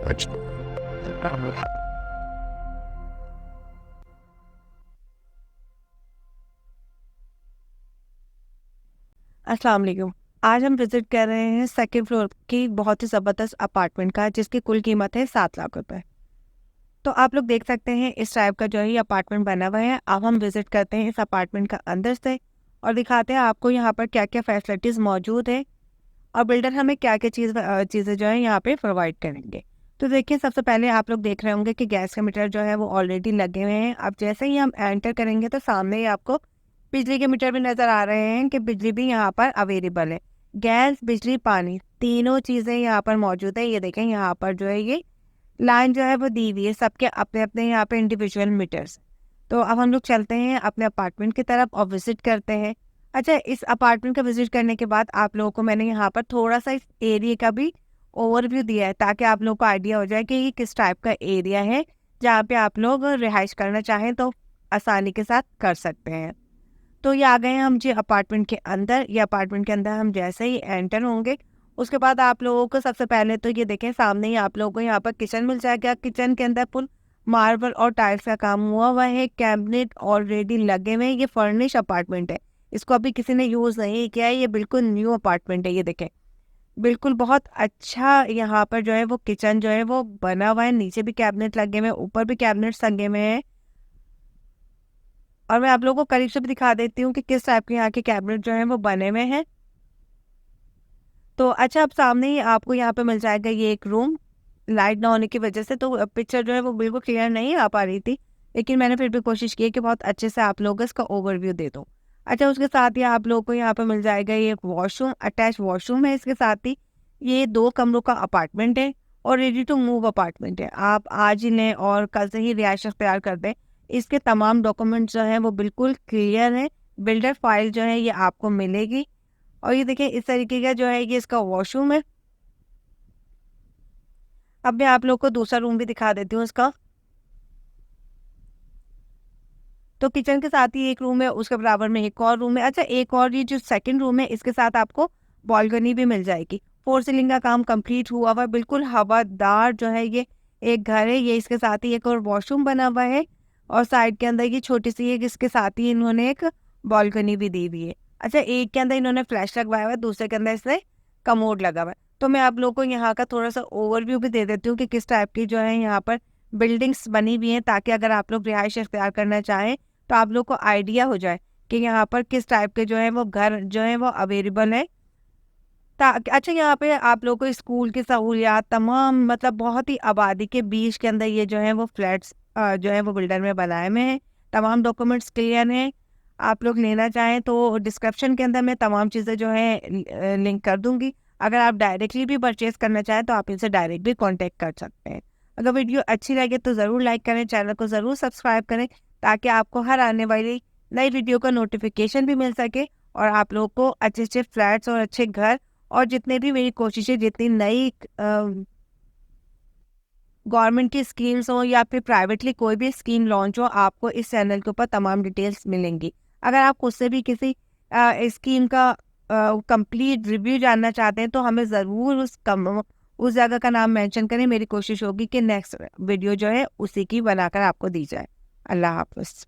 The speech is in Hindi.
अस्सलाम वालेकुम। आज हम विजिट कर रहे हैं सेकंड फ्लोर की बहुत ही ज़बरदस्त अपार्टमेंट का, जिसकी कुल कीमत है 7 लाख रुपए। तो आप लोग देख सकते हैं इस टाइप का जो है ये अपार्टमेंट बना हुआ है। अब हम विजिट करते हैं इस अपार्टमेंट का अंदर से और दिखाते हैं आपको यहाँ पर क्या क्या फैसिलिटीज़ मौजूद है और बिल्डर हमें क्या क्या चीज़ें जो है यहाँ पे प्रोवाइड करेंगे। तो देखिए, सबसे पहले आप लोग देख रहे होंगे कि गैस के मीटर जो है वो ऑलरेडी लगे हुए हैं। अब जैसे ही हम एंटर करेंगे तो सामने ही आपको बिजली के मीटर भी नज़र आ रहे हैं कि बिजली भी यहाँ पर अवेलेबल है। गैस, बिजली, पानी तीनों चीज़ें यहाँ पर मौजूद है। ये देखें, यहाँ पर जो है ये लाइन जो है वो दी हुई है, सबके अपने-अपने यहाँ पे इंडिविजुअल मीटर्स। तो अब हम लोग चलते हैं अपने अपार्टमेंट की तरफ और विज़िट करते हैं। अच्छा, इस अपार्टमेंट का विज़िट करने के बाद आप लोगों को मैंने यहाँ पर थोड़ा-सा इस एरिया का भी ओवरव्यू दिया है, ताकि आप लोगों को आइडिया हो जाए कि ये किस टाइप का एरिया है, जहाँ पे आप लोग रिहाइश करना चाहें तो आसानी के साथ कर सकते हैं। तो ये आ गए हैं हम जी अपार्टमेंट के अंदर। ये अपार्टमेंट के अंदर हम जैसे ही एंटर होंगे, उसके बाद आप लोगों को सबसे पहले तो ये देखें, सामने ही आप लोगों को यहाँ पर किचन मिल जाएगा। किचन के अंदर फुल मार्बल और टाइल्स का काम हुआ हुआ है। कैबिनेट ऑलरेडी लगे हुए हैं। ये फर्निश अपार्टमेंट है, इसको अभी किसी ने यूज़ नहीं किया है। ये बिल्कुल न्यू अपार्टमेंट है। ये देखें, बिल्कुल बहुत अच्छा यहाँ पर जो है वो किचन जो है वो बना हुआ है। नीचे भी कैबिनेट लगे हुए हैं, ऊपर भी कैबिनेट्स लगे हुए हैं। और मैं आप लोगों को करीब से भी दिखा देती हूँ कि किस टाइप के यहाँ के कैबिनेट जो हैं वो बने हुए हैं। तो अच्छा, अब सामने ही आपको यहाँ पे मिल जाएगा ये एक रूम। लाइट ना होने की वजह से तो पिक्चर जो है वो बिल्कुल क्लियर नहीं आ पा रही थी, लेकिन मैंने फिर भी कोशिश की कि बहुत अच्छे से आप लोगों को इसका ओवरव्यू दे दूँ। अच्छा, उसके साथ ही आप लोगों को यहाँ पे मिल जाएगा ये एक वॉशरूम, अटैच वॉशरूम है इसके साथ ही। ये 2 कमरों का अपार्टमेंट है और रेडी टू मूव अपार्टमेंट है। आप आज ही लें और कल से ही रिहाइश अख्तियार कर दें। इसके तमाम डॉक्यूमेंट्स जो हैं वो बिल्कुल क्लियर हैं। बिल्डर फाइल जो है ये आपको मिलेगी। और ये देखिए, इस तरीके का जो है ये इसका वॉशरूम है। अब मैं आप लोग को दूसरा रूम भी दिखा देती हूँ इसका। तो किचन के साथ ही एक रूम है, उसके बराबर में एक और रूम है। अच्छा, एक और ये जो सेकंड रूम है, इसके साथ आपको बालकनी भी मिल जाएगी। फोर सीलिंग का काम कंप्लीट हुआ हुआ है, बिल्कुल हवादार जो है ये एक घर है। ये इसके साथ ही एक और वॉशरूम बना हुआ है और साइड के अंदर ये छोटी सी एक इसके साथ ही इन्होंने एक बालकनी भी दी हुई है। अच्छा, एक के अंदर इन्होंने फ्लैश लगवाया हुआ है, दूसरे के अंदर इसने कमोड लगा हुआ है। तो मैं आप लोगों को यहाँ का थोड़ा सा ओवरव्यू भी दे देती हूँ कि किस टाइप की जो है यहाँ पर बिल्डिंग्स बनी हुई हैं, ताकि अगर आप लोग रिहाइश इख्तियार करना चाहें तो आप लोग को आइडिया हो जाए कि यहाँ पर किस टाइप के जो है वो घर जो है वो अवेलेबल है। अच्छा, यहाँ पे आप लोग को स्कूल की सहूलियात तमाम, मतलब बहुत ही आबादी के बीच के अंदर ये जो है वो फ्लैट्स जो है वो बिल्डर में बनाए हुए हैं। तमाम डॉक्यूमेंट्स क्लियर हैं। आप लोग लेना चाहें तो डिस्क्रिप्शन के अंदर मैं तमाम चीज़ें जो है लिंक कर दूंगी। अगर आप डायरेक्टली भी परचेज करना चाहें तो आप इनसे डायरेक्ट भी कांटेक्ट कर सकते हैं। अगर वीडियो अच्छी लगे तो ज़रूर लाइक करें, चैनल को ज़रूर सब्सक्राइब करें, ताकि आपको हर आने वाली नई वीडियो का नोटिफिकेशन भी मिल सके और आप लोगों को अच्छे अच्छे फ्लैट्स और अच्छे घर और जितने भी मेरी कोशिशें, जितनी नई गवर्नमेंट की स्कीम्स हो या फिर प्राइवेटली कोई भी स्कीम लॉन्च हो, आपको इस चैनल के ऊपर तमाम डिटेल्स मिलेंगी। अगर आप खुद से भी किसी स्कीम का कंप्लीट रिव्यू जानना चाहते हैं तो हमें ज़रूर उस जगह का नाम मेंशन करें। मेरी कोशिश होगी कि नेक्स्ट वीडियो जो है उसी की बनाकर आपको दी जाए। अल्लाह हाफ़िज़।